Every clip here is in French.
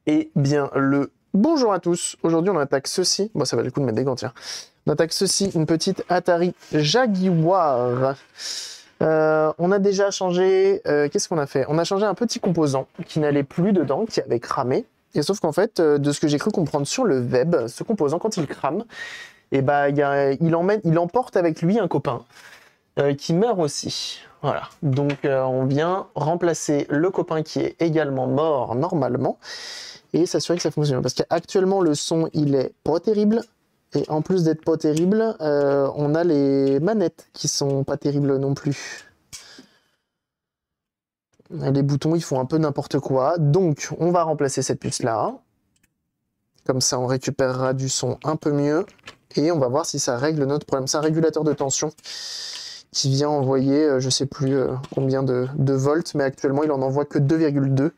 Eh bien, le bonjour à tous. Aujourd'hui, on attaque ceci. Bon, ça va le coup de mettre des gants, tiens. On attaque ceci, une petite Atari Jaguar. On a déjà changé. Qu'est-ce qu'on a fait? On a changé un petit composant qui n'allait plus dedans, qui avait cramé. Et sauf qu'en fait, de ce que j'ai cru comprendre sur le web, ce composant, quand il crame, et bah, il emporte avec lui un copain qui meurt aussi. Voilà. Donc, on vient remplacer le copain qui est également mort normalement et s'assurer que ça fonctionne. Parce qu'actuellement, le son, il est pas terrible. Et en plus d'être pas terrible, on a les manettes qui sont pas terribles non plus. Les boutons, ils font un peu n'importe quoi. Donc, on va remplacer cette puce-là. Comme ça, on récupérera du son un peu mieux. Et on va voir si ça règle notre problème. C'est un régulateur de tension qui vient envoyer, je sais plus combien de volts, mais actuellement, il en envoie que 2,2.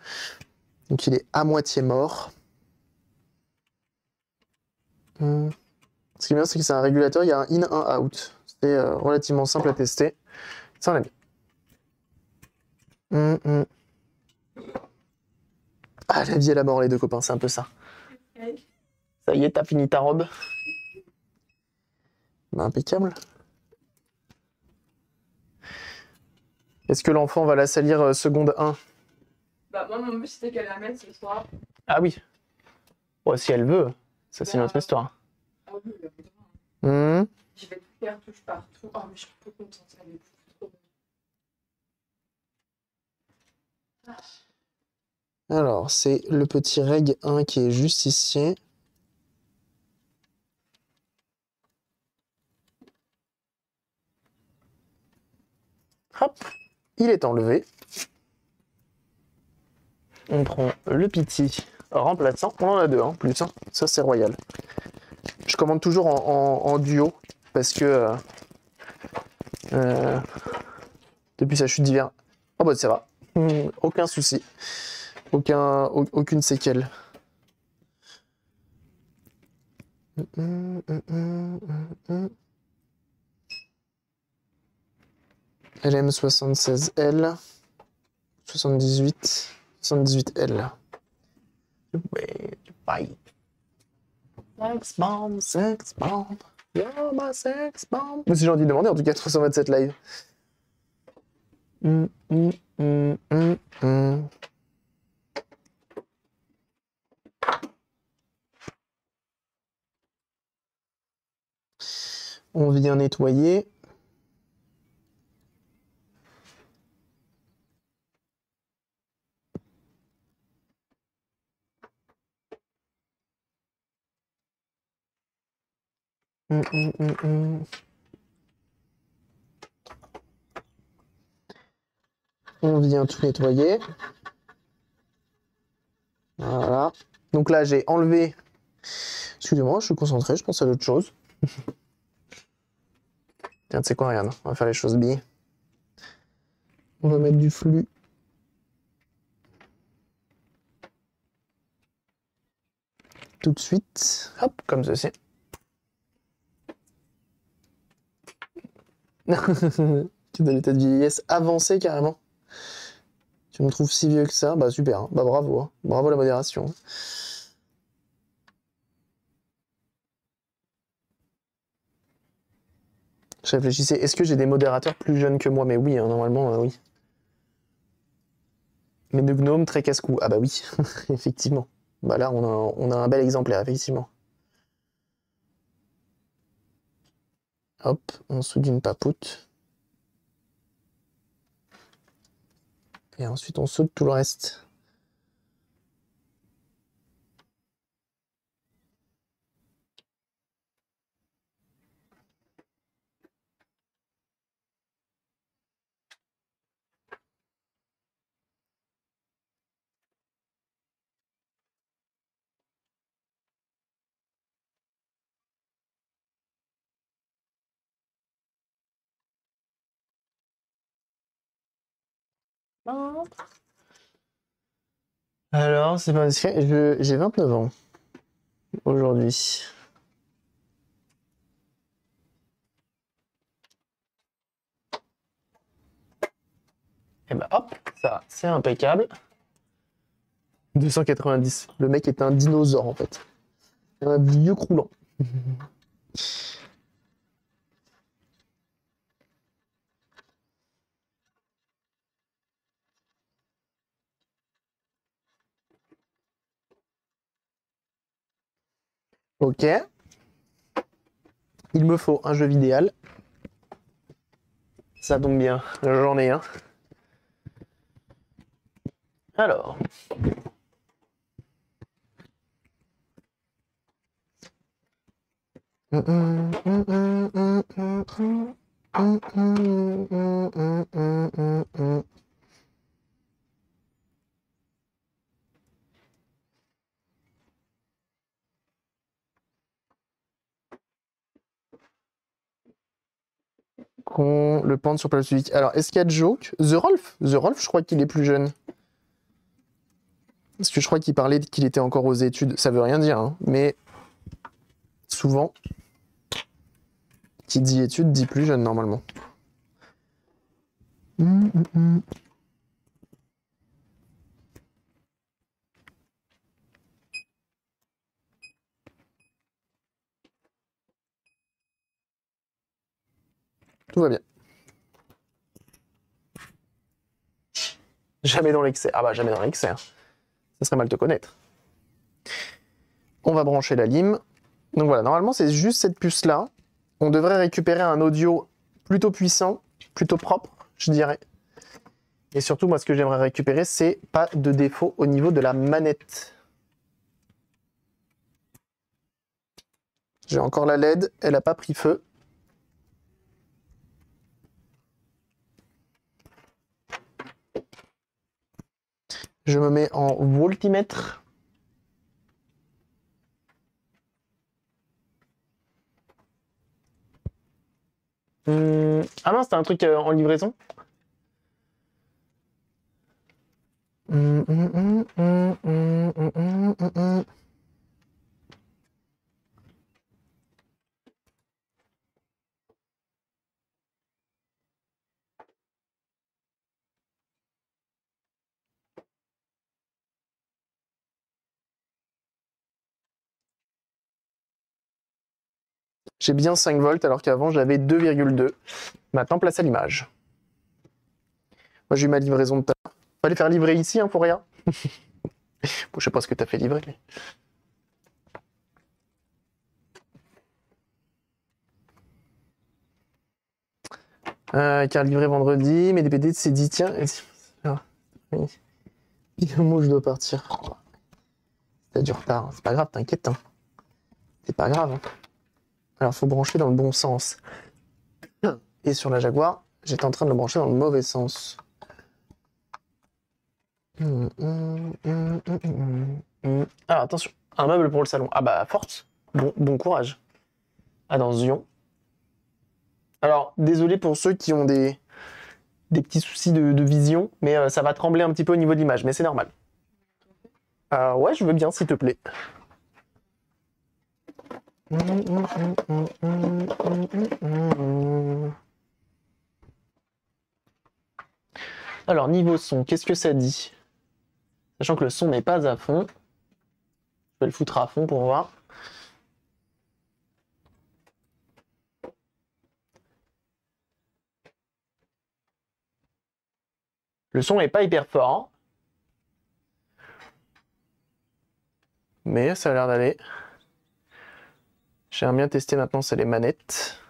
Donc, il est à moitié mort. Ce qui est bien, c'est que c'est un régulateur, il y a un in, un out. C'est relativement simple à tester. Ça, on a bien. Ah, la vie et la mort, les deux copains, c'est un peu ça. Ça y est, t'as fini ta robe? Bah, impeccable. Est-ce que l'enfant va la salir seconde 1? Bah, moi, mon but, c'était qu'elle la mette ce soir. Ah oui. Bon, si elle veut, ça c'est notre histoire. Ah oui, évidemment. Mmh. Je vais tout faire, touche partout. Oh, mais je suis trop contente, elle est trop bonne. Alors, c'est le petit reg 1 qui est juste ici. Hop, il est enlevé. On prend le petit remplaçant. On en a deux en plus, hein. Ça c'est royal. Je commande toujours en duo parce que depuis sa chute d'hiver. Oh bah ça va. Aucun souci. Aucune séquelle. LM76L 78L. Bye. Sex bomb, sex bomb. You're my sex bomb. C'est gentil de demander en tout cas 327 live. On vient nettoyer. On vient tout nettoyer. Voilà. Donc là, j'ai enlevé. Excusez-moi, je suis concentré, je pense à d'autres choses. Tiens, tu sais quoi, regarde, on va faire les choses bien. On va mettre du flux. Tout de suite. Hop, comme ceci. Tu es dans l'état de vieillesse avancé carrément. Tu me trouves si vieux que ça? Bah super, hein. Bah bravo, hein. Bravo la modération. Je réfléchissais, est-ce que j'ai des modérateurs plus jeunes que moi? Mais oui, hein, normalement, oui. Mais de gnome très casse-cou. Ah bah oui, effectivement. Bah là, on a un bel exemplaire, effectivement. Hop, on soude une papoute. Et ensuite, on soude tout le reste. Alors, c'est pas discret, j'ai 29 ans aujourd'hui. Et bah hop, ça, c'est impeccable. 290. Le mec est un dinosaure en fait. Un vieux croulant. Ok. Il me faut un jeu vidéo. Ça tombe bien, j'en ai un. Alors. Qu'on le pente sur place public. Alors, est-ce qu'il y a Joke? The Rolf? The Rolf, je crois qu'il est plus jeune. Parce que je crois qu'il parlait qu'il était encore aux études. Ça veut rien dire, hein, mais souvent, qui dit études dit plus jeune normalement. Tout va bien. Jamais dans l'excès. Ah bah jamais dans l'excès. Hein. Ça serait mal te connaître. On va brancher la lime. Donc voilà, normalement c'est juste cette puce-là. On devrait récupérer un audio plutôt puissant, plutôt propre, je dirais. Et surtout, moi, ce que j'aimerais récupérer, c'est pas de défaut au niveau de la manette. J'ai encore la LED, elle n'a pas pris feu. Je me mets en voltimètre. Ah non, c'était un truc en livraison. J'ai bien 5 volts alors qu'avant j'avais 2,2. Maintenant, place à l'image. Moi j'ai eu ma livraison de ta. Fallait faire livrer ici, hein, pour rien. Bon, je sais pas ce que t'as fait livrer. Mais... car livré vendredi, mais DPD s'est dit tiens. Moi je dois partir. T'as du retard, c'est pas grave, t'inquiète. Hein. C'est pas grave. Hein. Alors faut brancher dans le bon sens. Et sur la Jaguar, j'étais en train de le brancher dans le mauvais sens. Ah attention, un meuble pour le salon. Ah bah force. Bon courage. Attention. Alors désolé pour ceux qui ont des petits soucis de vision, mais ça va trembler un petit peu au niveau de l'image, mais c'est normal. Ouais, je veux bien, s'il te plaît. Alors, niveau son, qu'est-ce que ça dit? Sachant que le son n'est pas à fond. Je vais le foutre à fond pour voir. Le son n'est pas hyper fort. Mais ça a l'air d'aller. J'aimerais bien tester maintenant, c'est les manettes.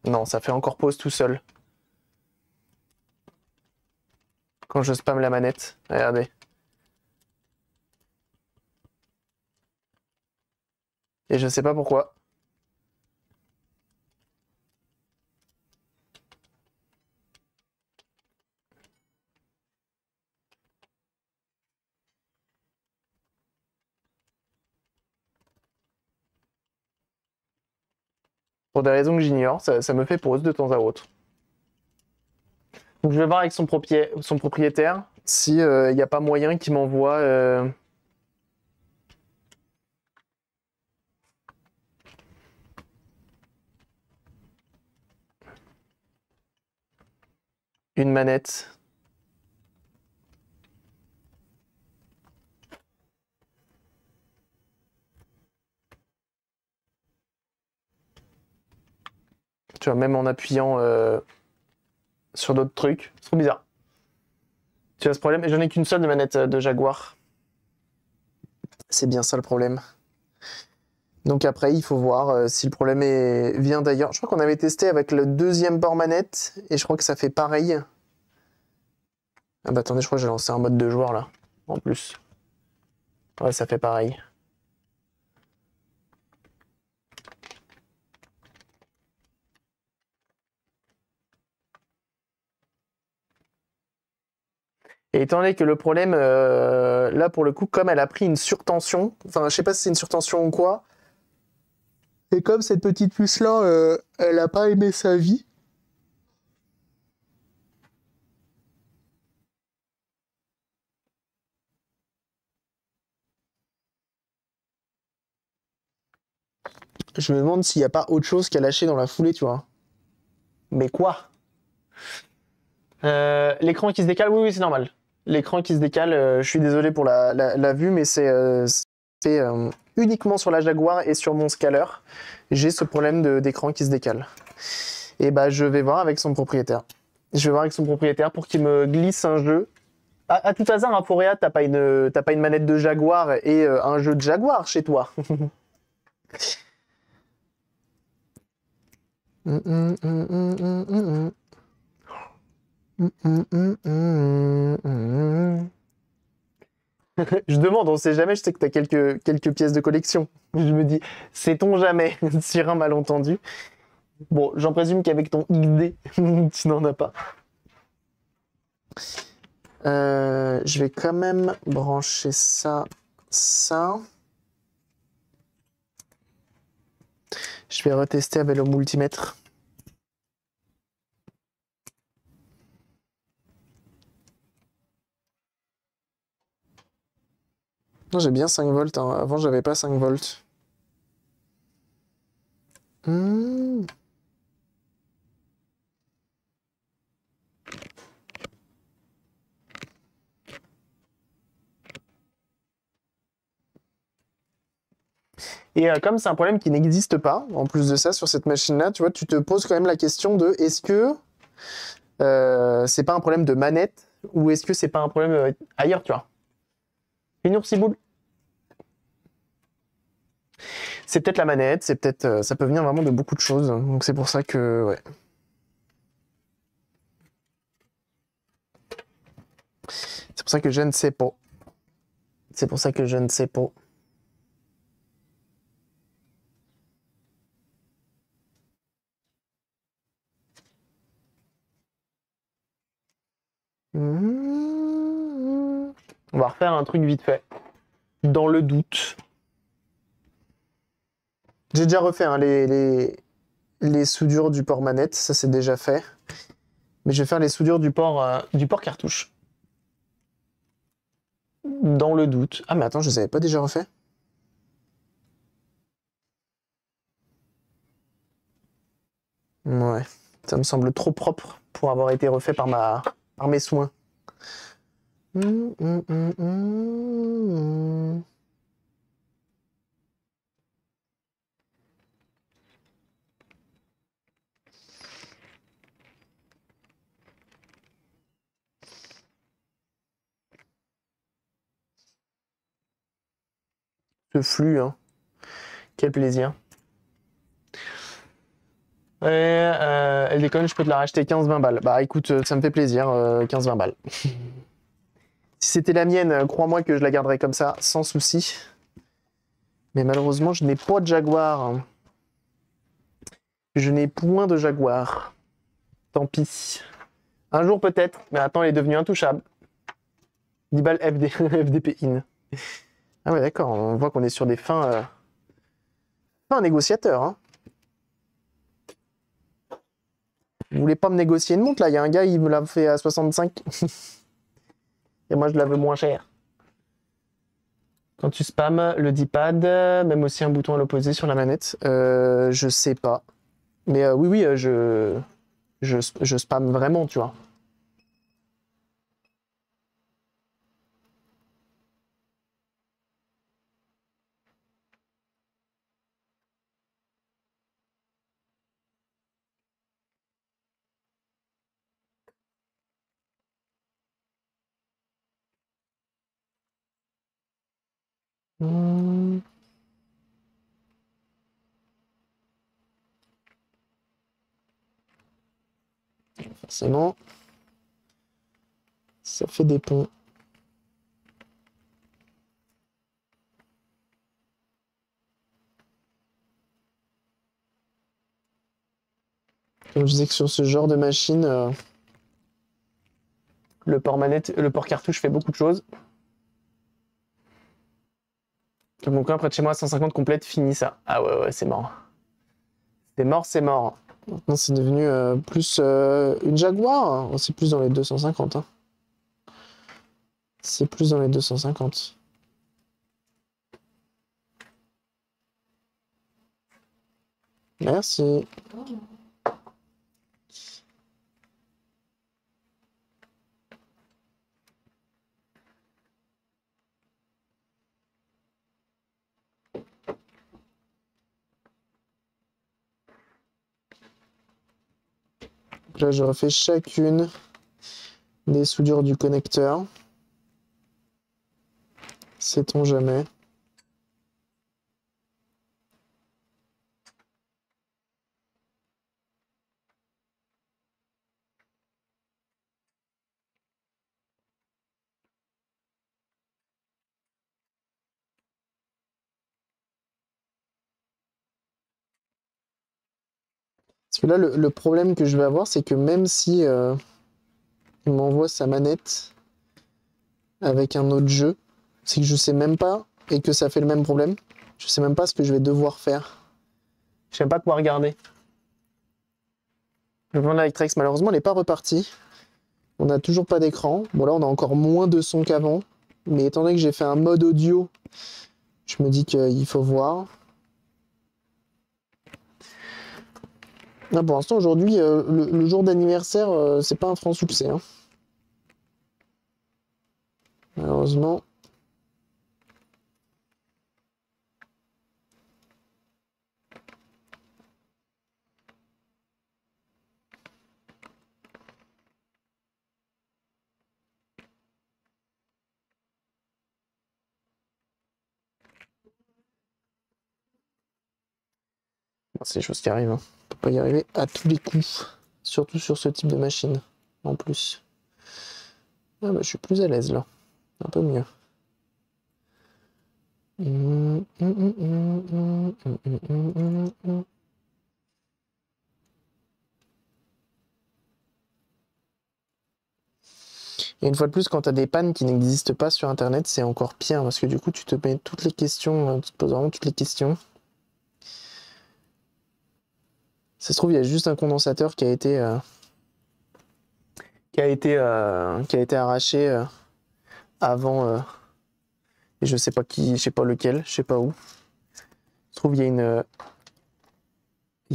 Non, ça fait encore pause tout seul. Quand je spamme la manette. Regardez. Et je sais pas pourquoi. Pour des raisons que j'ignore, ça me fait pause de temps à autre. Donc je vais voir avec son propriétaire si il n'y a pas moyen qu'il m'envoie une manette Tu vois, même en appuyant sur d'autres trucs. C'est trop bizarre. Tu as ce problème. Et j'en ai qu'une seule de manette de Jaguar. C'est bien ça le problème. Donc après, il faut voir si le problème vient d'ailleurs. Je crois qu'on avait testé avec le deuxième port manette et je crois que ça fait pareil. Ah bah attendez, je crois que j'ai lancé un mode de joueur là, en plus. Ouais, ça fait pareil. Et étant donné que le problème, là pour le coup, comme elle a pris une surtension, enfin je sais pas si c'est une surtension ou quoi, et comme cette petite puce là, elle a pas aimé sa vie. Je me demande s'il n'y a pas autre chose qu'à lâcher dans la foulée, tu vois. Mais quoi? L'écran qui se décale, oui, c'est normal. L'écran qui se décale, je suis désolé pour la vue, mais c'est uniquement sur la Jaguar et sur mon scaler. J'ai ce problème d'écran qui se décale. Et bah, je vais voir avec son propriétaire. Je vais voir avec son propriétaire pour qu'il me glisse un jeu. À tout hasard, hein, Foréa, t'as pas une manette de Jaguar et un jeu de Jaguar chez toi. Je demande, on sait jamais, je sais que tu as quelques pièces de collection. Je me dis, sait-on jamais sur un malentendu. Bon, j'en présume qu'avec ton XD, tu n'en as pas. Je vais quand même brancher ça. Je vais retester avec le multimètre. Non, j'ai bien 5 volts. Hein. Avant, j'avais pas 5 volts. Et comme c'est un problème qui n'existe pas, en plus de ça, sur cette machine-là, tu vois, tu te poses quand même la question de est-ce que c'est pas un problème de manette ou est-ce que c'est pas un problème ailleurs, tu vois. Une oursiboule. C'est peut-être la manette, c'est peut-être, ça peut venir vraiment de beaucoup de choses. Donc c'est pour ça que, ouais. C'est pour ça que je ne sais pas. C'est pour ça que je ne sais pas. On va refaire un truc vite fait. Dans le doute. J'ai déjà refait hein, les soudures du port manette, ça c'est déjà fait. Mais je vais faire les soudures du port cartouche. Dans le doute. Ah mais attends, je les avais pas déjà refait? Ouais, ça me semble trop propre pour avoir été refait par mes soins. Ce flux, hein. Quel plaisir. Ouais, elle déconne, je peux te la racheter 15-20 balles. Bah écoute, ça me fait plaisir, 15-20 balles. Si c'était la mienne, crois-moi que je la garderais comme ça, sans souci. Mais malheureusement, je n'ai pas de Jaguar. Je n'ai point de Jaguar. Tant pis. Un jour peut-être, mais attends, elle est devenue intouchable. 10 balles FDP in. Ah ouais, d'accord, on voit qu'on est sur des fins négociateurs. Hein. Vous voulez pas me négocier une montre là? Il y a un gars, il me l'a fait à 65. Et moi, je la veux moins cher. Quand tu spams le D-pad, même aussi un bouton à l'opposé sur la manette, je sais pas. Mais oui, je spamme vraiment, tu vois. Hmm. Forcément, ça fait des ponts. Comme je disais que sur ce genre de machine, le port manette, le port cartouche fait beaucoup de choses. Comme mon coin près de chez moi, 150 complète, fini ça. Ah ouais, c'est mort. C'est mort, c'est mort. Maintenant, c'est devenu plus une Jaguar. C'est plus dans les 250. Hein. C'est plus dans les 250. Merci. Donc là, je refais chacune des soudures du connecteur. Sait-on jamais. Parce que là, le problème que je vais avoir, c'est que même si il m'envoie sa manette avec un autre jeu, c'est que je sais même pas, et que ça fait le même problème, je sais même pas ce que je vais devoir faire. Je sais même pas quoi regarder. Le plan d'Electrex, malheureusement, elle n'est pas repartie. On n'a toujours pas d'écran. Bon, là, on a encore moins de son qu'avant. Mais étant donné que j'ai fait un mode audio, je me dis qu'il faut voir. Ah, pour l'instant, aujourd'hui, le jour d'anniversaire, c'est pas un franc succès. Hein. Malheureusement. C'est des choses qui arrivent. Hein. On peut pas y arriver à tous les coups. Surtout sur ce type de machine. En plus. Ah bah, je suis plus à l'aise là. Un peu mieux. Et une fois de plus, quand tu as des pannes qui n'existent pas sur Internet, c'est encore pire parce que du coup, tu te mets toutes les questions, tu te poses vraiment toutes les questions. Ça se trouve, il y a juste un condensateur qui a été arraché avant. Et je sais pas qui, je sais pas lequel, je sais pas où. Je trouve il y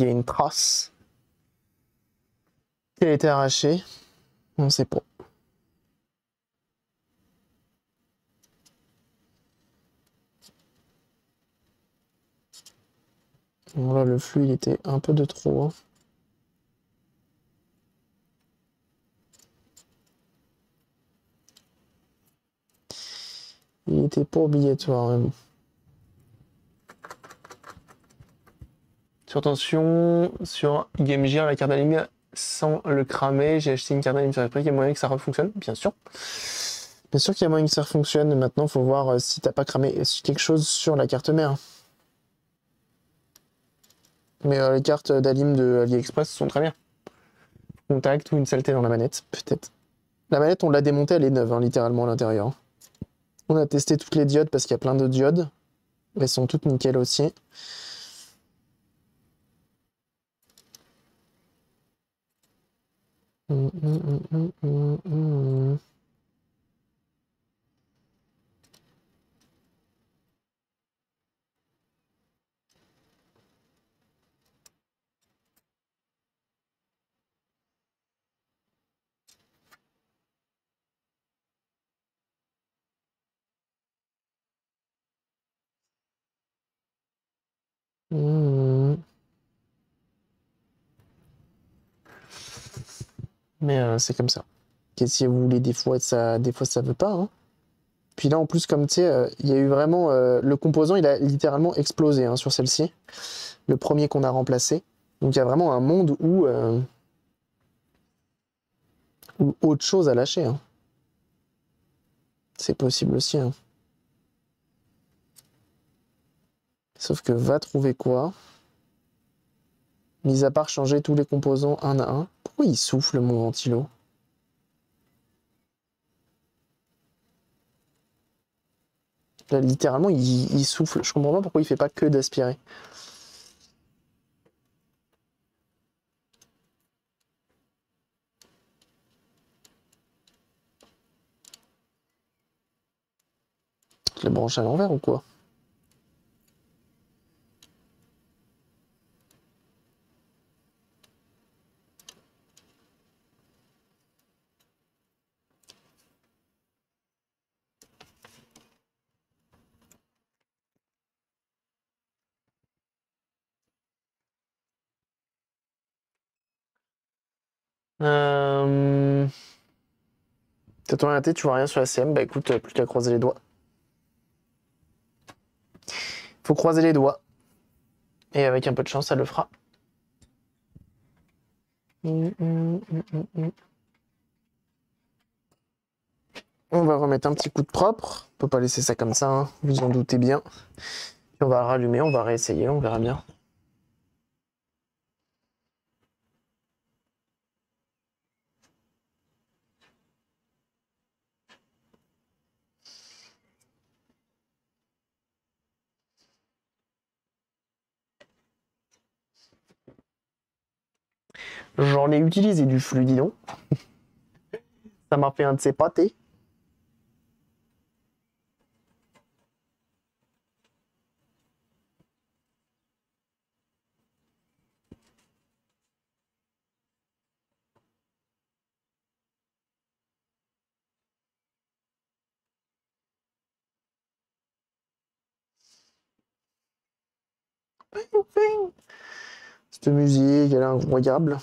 a une trace qui a été arrachée. On sait pas. Voilà, le flux, il était un peu de trop. Hein. Il était pas obligatoire. Même. Sur tension, sur Game Gear, la carte d'anime sans le cramer, j'ai acheté une carte d'anime sur la prix, il y a moyen que ça refonctionne, bien sûr. Bien sûr qu'il y a moyen que ça refonctionne. Maintenant, il faut voir si t'as pas cramé quelque chose sur la carte mère. Mais les cartes d'Alim de AliExpress sont très bien. Contact ou une saleté dans la manette, peut-être. La manette, on l'a démontée, elle est neuve, hein, littéralement à l'intérieur. On a testé toutes les diodes parce qu'il y a plein de diodes. Elles sont toutes nickel aussi. Mais c'est comme ça. Et si vous voulez, des fois ça veut pas. Hein. Puis là, en plus, comme tu sais, il y a eu vraiment... le composant, il a littéralement explosé hein, sur celle-ci. Le premier qu'on a remplacé. Donc il y a vraiment un monde où autre chose a lâché. Hein. C'est possible aussi. Hein. Sauf que va trouver quoi? Mis à part changer tous les composants un à un. Pourquoi il souffle mon ventilo? Là, littéralement, il souffle. Je comprends pas pourquoi il fait pas que d'aspirer. Je les branche à l'envers ou quoi? T'as ton raté, tu vois rien sur la CM, bah écoute, plus qu'à croiser les doigts. Faut croiser les doigts. Et avec un peu de chance, ça le fera. On va remettre un petit coup de propre. On peut pas laisser ça comme ça, hein. Vous en doutez bien. Puis on va rallumer, on va réessayer, on verra bien. J'en ai utilisé du flux, dis donc. Ça m'a fait un de ces pâtés. Cette musique, elle est incroyable.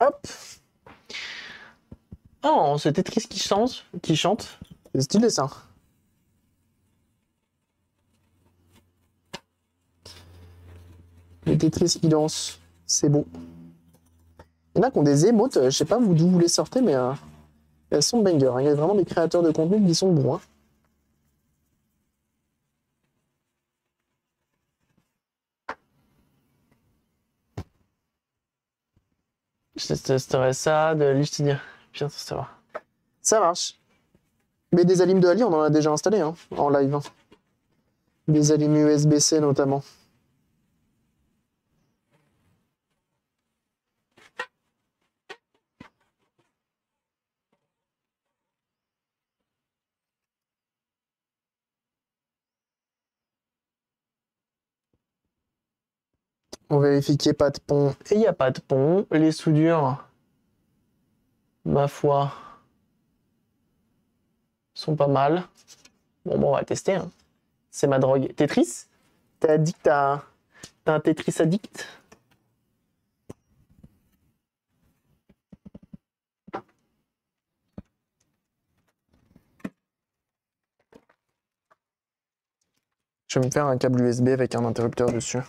Hop. Oh, c'est Tetris qui chante. C'est stylé ça. Le Tetris qui danse, c'est beau. Il y en a qui ont des émotes, je sais pas d'où vous les sortez, mais elles sont banger. Hein. Il y a vraiment des créateurs de contenu qui sont bons. Hein. Je testerai ça, de l'utiliser. Bien, ça va. Ça marche. Mais des alimes de Ali, on en a déjà installé hein, en live. Hein. Des alimes USB-C notamment. On vérifie qu'il n'y ait pas de pont. Et il n'y a pas de pont. Les soudures, ma foi, sont pas mal. Bon, on va tester. Hein. C'est ma drogue. Tetris? T'es addict à... T'as un Tetris addict? Je vais me faire un câble USB avec un interrupteur dessus.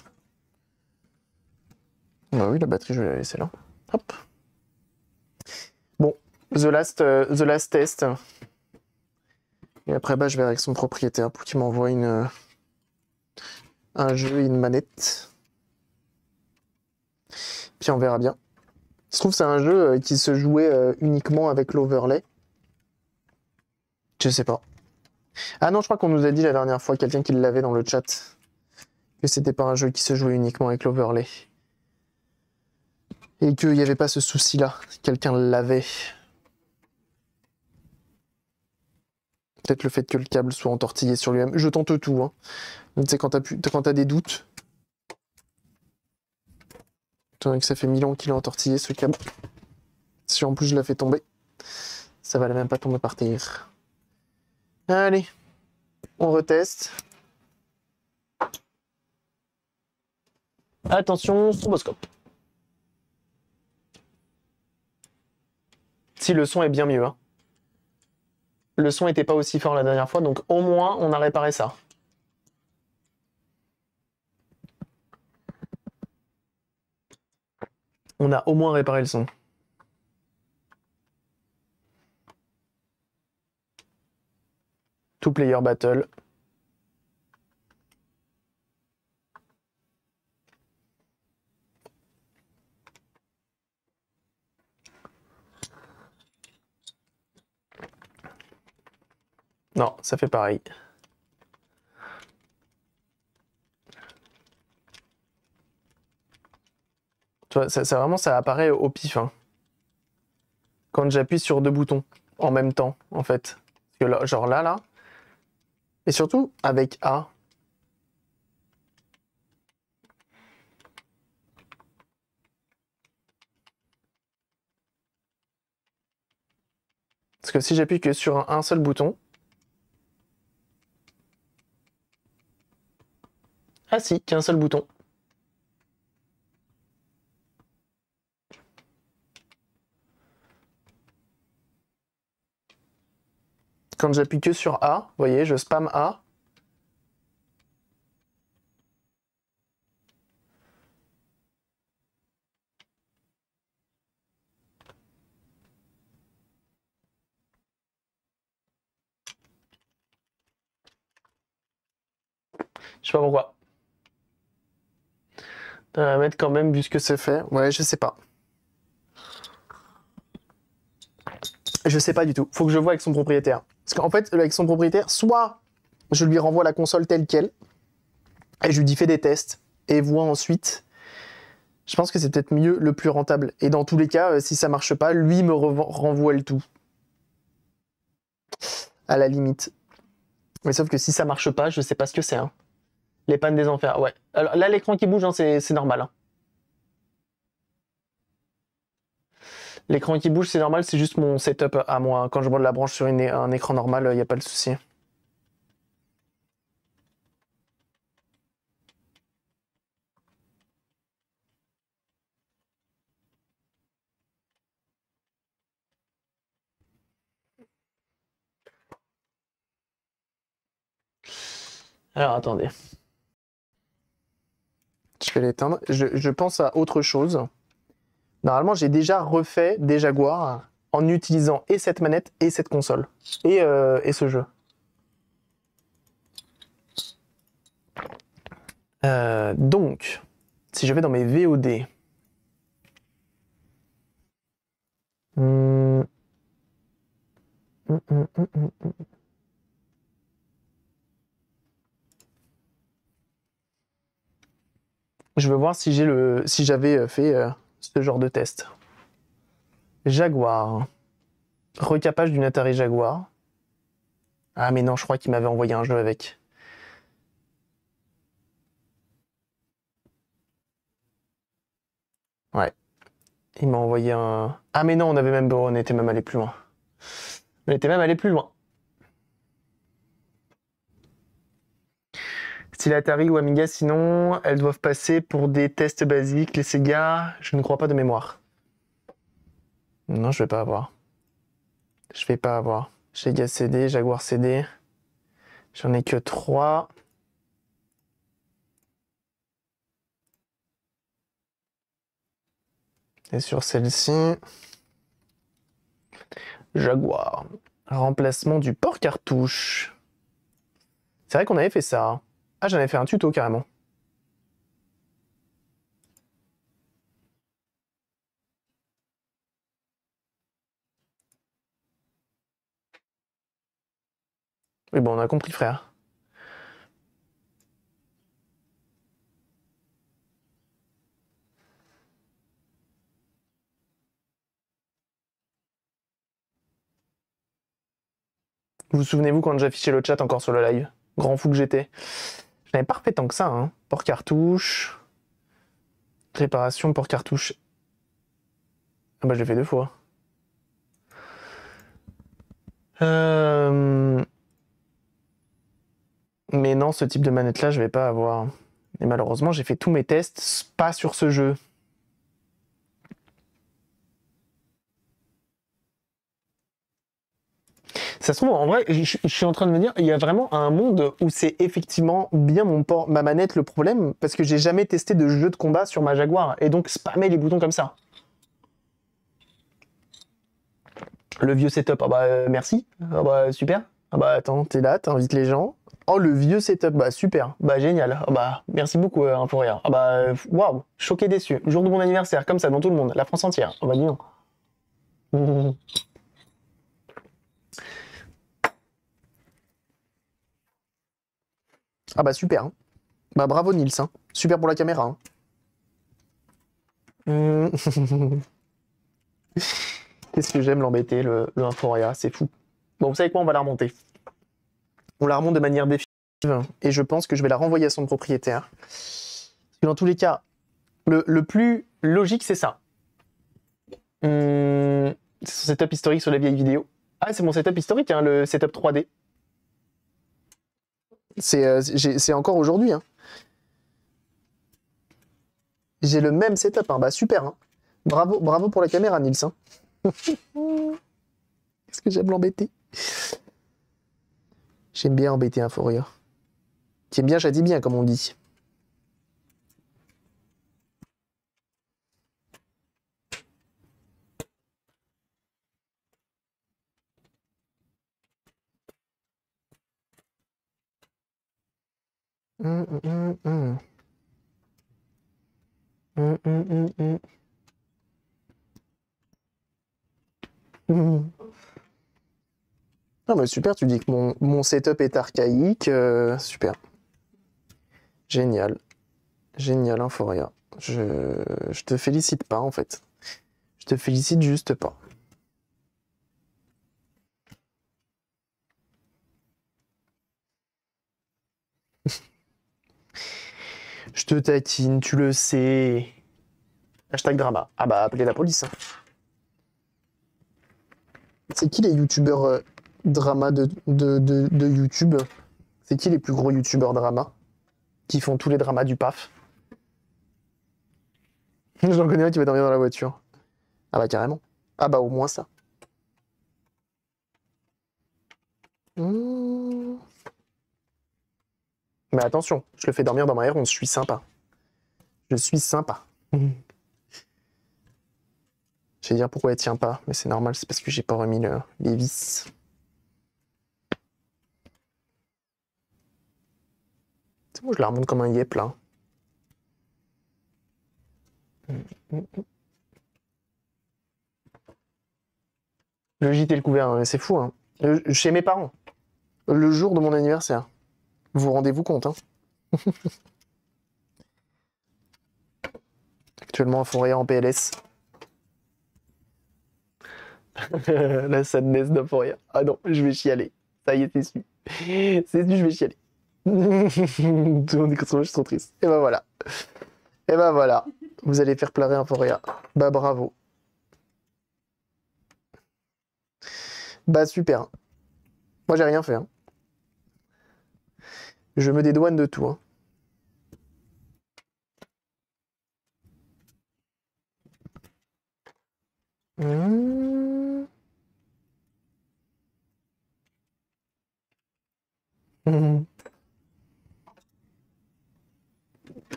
Bah oui, la batterie, je vais la laisser là. Hop. Bon, the last test. Et après, bah, je verrai avec son propriétaire pour qu'il m'envoie un jeu et une manette. Puis on verra bien. Je trouve que c'est un jeu qui se jouait uniquement avec l'overlay. Je sais pas. Ah non, je crois qu'on nous a dit la dernière fois, quelqu'un qui l'avait dans le chat, que c'était pas un jeu qui se jouait uniquement avec l'overlay. Et qu'il n'y avait pas ce souci-là. Quelqu'un l'avait. Peut-être le fait que le câble soit entortillé sur lui-même. Je tente tout. Hein. Tu sais, quand t'as des doutes. Que ça fait 1000 ans qu'il est entortillé, ce câble. Si en plus je la fais tomber, ça va même pas tomber par terre. Allez, on reteste. Attention, stroboscope. Si le son est bien mieux. Hein. Le son était pas aussi fort la dernière fois, donc au moins on a réparé ça. On a au moins réparé le son. Two player battle. Non, ça fait pareil. Tu vois, ça vraiment, ça apparaît au pif. Hein. Quand j'appuie sur deux boutons en même temps, en fait. Parce que là, genre là. Et surtout avec A. Parce que si j'appuie que sur un seul bouton. Ah si, qu'un seul bouton. Quand j'appuie que sur A, vous voyez, je spam A. Je sais pas pourquoi. On va mettre quand même, vu ce que c'est fait. Ouais, je sais pas. Je sais pas du tout. Faut que je vois avec son propriétaire. Parce qu'en fait, avec son propriétaire, soit je lui renvoie la console telle quelle, et je lui dis fais des tests, et vois ensuite. Je pense que c'est peut-être mieux, le plus rentable. Et dans tous les cas, si ça marche pas, lui me renvoie le tout. À la limite. Mais sauf que si ça marche pas, je sais pas ce que c'est. Hein. Les pannes des enfers, ouais. Alors là, l'écran qui bouge, hein, c'est normal. Hein. L'écran qui bouge, c'est normal, c'est juste mon setup à moi. Quand je branche la branche sur un écran normal, il n'y a pas de souci. Alors attendez. Je vais l'éteindre. Je pense à autre chose. Normalement, j'ai déjà refait des Jaguars en utilisant et cette manette et cette console. Et ce jeu. Donc, si je vais dans mes VOD. Je veux voir si j'avais fait ce genre de test. Jaguar. Recapage d'une Atari Jaguar. Ah mais non, je crois qu'il m'avait envoyé un jeu avec. Ouais. Il m'a envoyé un... Ah mais non, on était même allé plus loin. On était même allé plus loin. Style Atari ou Amiga, sinon, elles doivent passer pour des tests basiques. Les Sega, je ne crois pas de mémoire. Non, je vais pas avoir. Je vais pas avoir. Sega CD, Jaguar CD. J'en ai que 3. Et sur celle-ci, Jaguar. Remplacement du port cartouche. C'est vrai qu'on avait fait ça. Ah, j'en avais fait un tuto carrément. Oui, bon, on a compris, frère. Vous vous souvenez-vous quand j'affichais le chat encore sur le live? Grand fou que j'étais. Je n'avais pas refait tant que ça, hein. Port cartouche. Réparation, port cartouche. Ah bah je l'ai fait 2 fois. Mais non, ce type de manette-là, je vais pas avoir. Et malheureusement, j'ai fait tous mes tests pas sur ce jeu. Ça se trouve, en vrai, je suis en train de me dire, il y a vraiment un monde où c'est effectivement bien ma manette le problème, parce que j'ai jamais testé de jeu de combat sur ma Jaguar, et donc spammer les boutons comme ça. Le vieux setup, ah bah merci, ah bah super. Ah bah attends, t'es là, t'invites les gens. Oh le vieux setup, bah super, bah génial, ah bah merci beaucoup Inforia. Ah bah waouh, choqué déçu, jour de mon anniversaire, comme ça dans tout le monde, la France entière. Ah bah dis non. Ah bah super, hein. Bah bravo Nils, hein. Super pour la caméra. Hein. Qu'est-ce que j'aime l'embêter, le Inforia, c'est fou. Bon, vous savez quoi, on va la remonter. On la remonte de manière définitive, et je pense que je vais la renvoyer à son propriétaire. Dans tous les cas, le plus logique, c'est ça. C'est son setup historique sur la vieille vidéo. Ah, c'est mon setup historique, hein, le setup 3D. C'est encore aujourd'hui. Hein. J'ai le même setup. Hein. Bah super. Hein. Bravo pour la caméra, Nils. Hein. Est-ce que j'aime l'embêter? J'aime bien embêter un Inforia. Qui aime bien, châtie bien, comme on dit. Ah bah super, tu dis que mon setup est archaïque. Super. Génial. Génial, Inforia. Je te félicite pas, en fait. Je te félicite juste pas. Je te taquine, tu le sais. Hashtag drama. Ah bah, appelez la police. Hein. C'est qui les youtubeurs drama de YouTube? C'est qui les plus gros youtubeurs drama qui font tous les dramas du PAF? J'en connais un qui va dormir dans la voiture. Ah bah carrément. Ah bah au moins ça. Mais attention, je le fais dormir dans ma R11, je suis sympa. Je suis sympa. Je vais dire pourquoi elle tient pas, mais c'est normal, c'est parce que j'ai pas remis les vis. C'est moi, je la remonte comme un yep là. Le gîte et le couvert, hein, c'est fou. Hein. Chez mes parents, le jour de mon anniversaire. Vous vous rendez-vous compte, hein? Actuellement, à Fourrière en PLS. La sadness de Fourrière. Ah non, je vais chialer. Ça y est, c'est su. C'est su, je vais chialer. Tout le monde est contre moi, je suis trop triste. Et bah voilà. Et bah voilà. Vous allez faire pleurer un Fourrière. Bah bravo. Bah super. Moi j'ai rien fait. Hein. Je me dédouane de tout. Hein.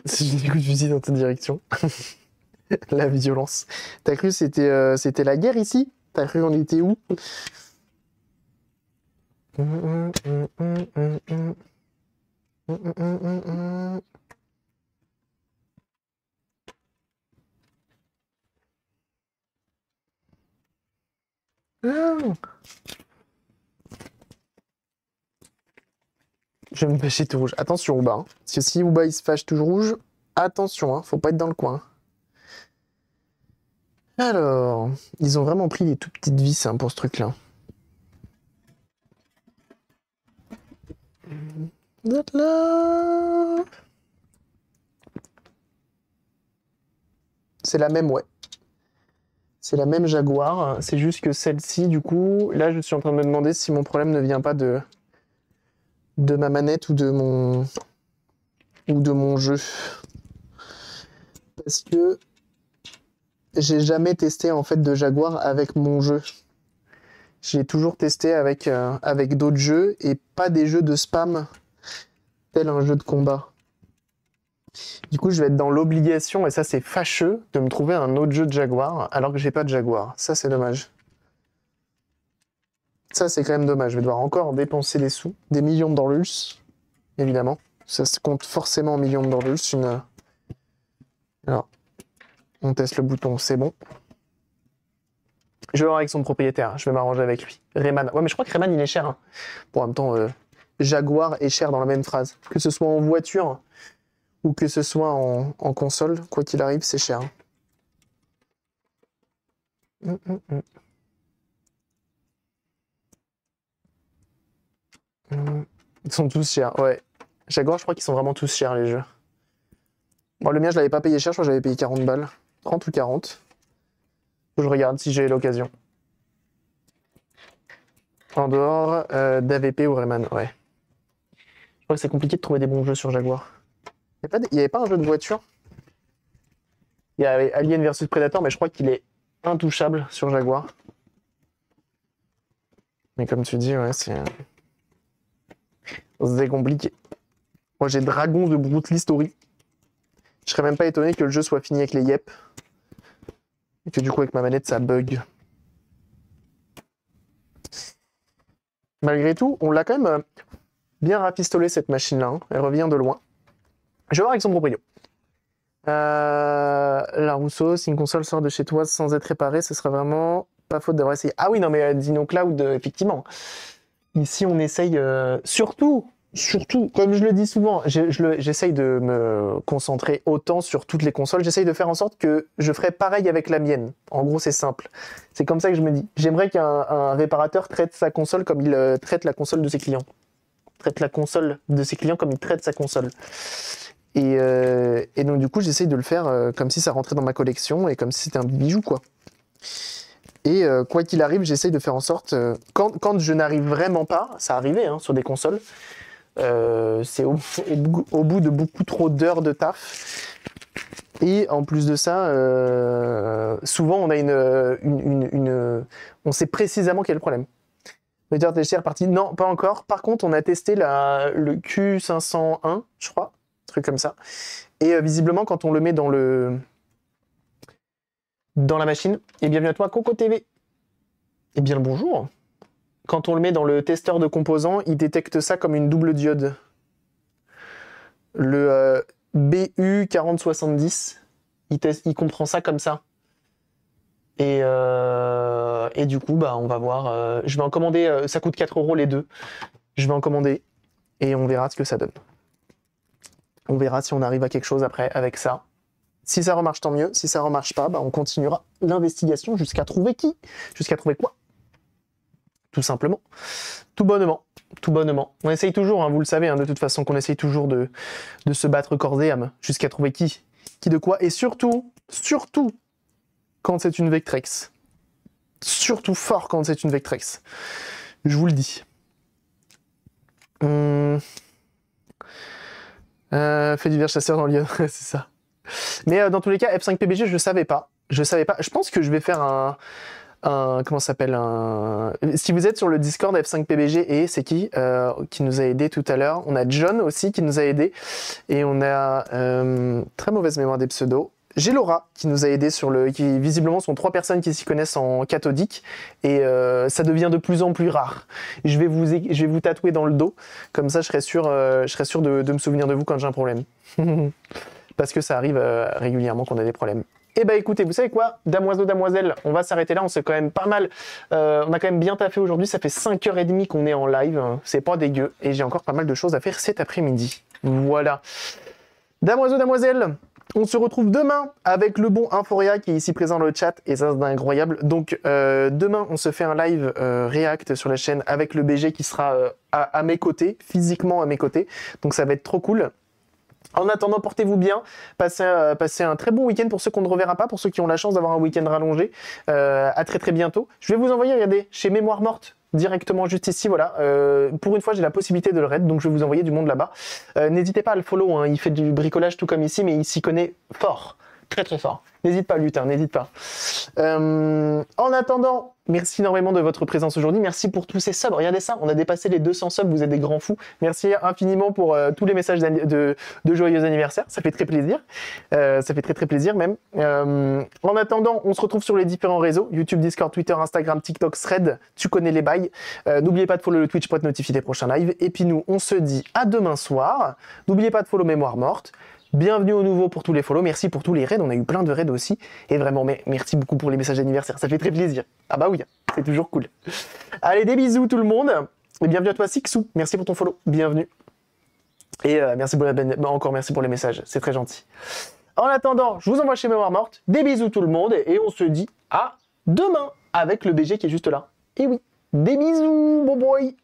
Si j'ai des coups de fusil dans ta direction. La violence. T'as cru c'était la guerre ici? T'as cru qu'on était où? Je vais me fâcher tout rouge. Attention, Ouba. Hein. Parce que si Ouba il se fâche tout rouge, attention, hein, faut pas être dans le coin. Alors, ils ont vraiment pris les tout petites vis hein, pour ce truc-là. C'est la même, ouais. C'est la même Jaguar. C'est juste que celle-ci, du coup, là, je suis en train de me demander si mon problème ne vient pas de ma manette ou de mon ou de mon jeu. Parce que j'ai jamais testé en fait de Jaguar avec mon jeu. J'ai toujours testé avec, avec d'autres jeux et pas des jeux de spam tel un jeu de combat. Du coup, je vais être dans l'obligation, et ça c'est fâcheux, de me trouver un autre jeu de Jaguar alors que j'ai pas de Jaguar. Ça c'est dommage. Ça c'est quand même dommage. Je vais devoir encore dépenser des sous, des millions de dollars, évidemment. Ça se compte forcément en millions de dollars. Alors, on teste le bouton, c'est bon. Je vais voir avec son propriétaire, je vais m'arranger avec lui. Rayman. Ouais, mais je crois que Rayman, il est cher. Hein. Bon, en même temps, Jaguar est cher dans la même phrase. Que ce soit en voiture ou que ce soit en console, quoi qu'il arrive, c'est cher. Ils sont tous chers, ouais. Jaguar, je crois qu'ils sont vraiment tous chers, les jeux. Bon, le mien, je l'avais pas payé cher, je crois que j'avais payé 40 balles. 30 ou 40. Je regarde si j'ai l'occasion. En dehors d'AVP ou Rayman, ouais. Je crois que c'est compliqué de trouver des bons jeux sur Jaguar. Il n'y avait pas un jeu de voiture? Il y avait Alien vs Predator, mais je crois qu'il est intouchable sur Jaguar. Mais comme tu dis, ouais, c'est compliqué. Moi, j'ai Dragon de Brutal Story. Je serais même pas étonné que le jeu soit fini avec les yep. Et que du coup, avec ma manette, ça bug. Malgré tout, on l'a quand même bien rafistolé cette machine-là. Hein. Elle revient de loin. Je vais voir avec son proprio. La Rousseau, si une console sort de chez toi sans être réparée, ce serait vraiment pas faute d'avoir essayé. Ah oui, non, mais Dino Cloud, effectivement. Ici, on essaye surtout, comme je le dis souvent, j'essaye de me concentrer autant sur toutes les consoles. J'essaye de faire en sorte que je ferai pareil avec la mienne. En gros, c'est simple. C'est comme ça que je me dis. J'aimerais qu'un réparateur traite sa console comme il traite la console de ses clients. Traite la console de ses clients comme il traite sa console. Et donc, du coup, j'essaye de le faire comme si ça rentrait dans ma collection et comme si c'était un bijou, quoi. Et quoi qu'il arrive, j'essaye de faire en sorte, quand je n'arrive vraiment pas, ça arrivait hein, sur des consoles, c'est au bout de beaucoup trop d'heures de taf. Et en plus de ça, souvent on a on sait précisément quel est le problème. Moteur THC est reparti. Non, pas encore. Par contre, on a testé le Q501, je crois, un truc comme ça. Et visiblement, quand on le met dans la machine, et bienvenue à toi, Coco TV. Eh bien le bonjour. Quand on le met dans le testeur de composants, il détecte ça comme une double diode. Le BU4070, il comprend ça comme ça. Et du coup, bah, on va voir. Je vais en commander, ça coûte 4 € les deux. Je vais en commander et on verra ce que ça donne. On verra si on arrive à quelque chose après avec ça. Si ça remarche, tant mieux. Si ça remarche pas, bah, on continuera l'investigation jusqu'à trouver qui? Jusqu'à trouver quoi? Tout simplement. Tout bonnement. Tout bonnement. On essaye toujours, hein, vous le savez, hein, de toute façon, qu'on essaye toujours de se battre corps et âme jusqu'à trouver qui de quoi. Et surtout, quand c'est une Vectrex. Surtout fort quand c'est une Vectrex. Je vous le dis. Fait divers chasseur dans Lyon, c'est ça. Mais dans tous les cas, F5PBG, je savais pas. Je pense que je vais faire comment ça s'appelle Si vous êtes sur le Discord F5PBG, et c'est qui nous a aidé tout à l'heure? On a John aussi qui nous a aidé. Et on a très mauvaise mémoire des pseudos. J'ai Laura qui nous a aidé qui visiblement sont 3 personnes qui s'y connaissent en cathodique. Et ça devient de plus en plus rare. Je vais vous tatouer dans le dos. Comme ça, je serai sûr de me souvenir de vous quand j'ai un problème. Parce que ça arrive régulièrement qu'on a des problèmes. Eh ben écoutez, vous savez quoi, damoiseaux, damoiselles, on va s'arrêter là, on s'est quand même pas mal, on a quand même bien taffé aujourd'hui, ça fait 5h30 qu'on est en live, c'est pas dégueu, et j'ai encore pas mal de choses à faire cet après-midi. Voilà. Damoiseaux, damoiselles, on se retrouve demain avec le bon Inforia qui est ici présent dans le chat, et ça c'est incroyable. Donc demain, on se fait un live React sur la chaîne avec le BG qui sera à mes côtés, physiquement à mes côtés, donc ça va être trop cool. En attendant, portez-vous bien, passez un très bon week-end pour ceux qu'on ne reverra pas, pour ceux qui ont la chance d'avoir un week-end rallongé. À très très bientôt. Je vais vous envoyer, regardez, chez Mémoire Morte, directement juste ici, voilà. Pour une fois, j'ai la possibilité de le raid, donc je vais vous envoyer du monde là-bas. N'hésitez pas à le follow, hein, il fait du bricolage tout comme ici, mais il s'y connaît fort. Très très fort. N'hésite pas, Lutin, n'hésite pas. En attendant, merci énormément de votre présence aujourd'hui. Merci pour tous ces subs. Regardez ça, on a dépassé les 200 subs, vous êtes des grands fous. Merci infiniment pour tous les messages de joyeux anniversaire. Ça fait très plaisir. Ça fait très très plaisir même. En attendant, on se retrouve sur les différents réseaux. YouTube, Discord, Twitter, Instagram, TikTok, Thread. Tu connais les bails. N'oubliez pas de follow le Twitch pour être notifié des prochains lives. Et puis nous, on se dit à demain soir. N'oubliez pas de follow Mémoire Morte. Bienvenue au nouveau pour tous les follow, merci pour tous les raids, on a eu plein de raids aussi, et vraiment merci beaucoup pour les messages d'anniversaire, ça fait très plaisir. Ah bah oui, c'est toujours cool. Allez, des bisous tout le monde, et bienvenue à toi Sixou, merci pour ton follow, bienvenue. Et merci encore merci pour les messages, c'est très gentil. En attendant, je vous envoie chez Mémoire Morte, des bisous tout le monde, et on se dit à demain avec le BG qui est juste là. Et oui, des bisous, bon boy.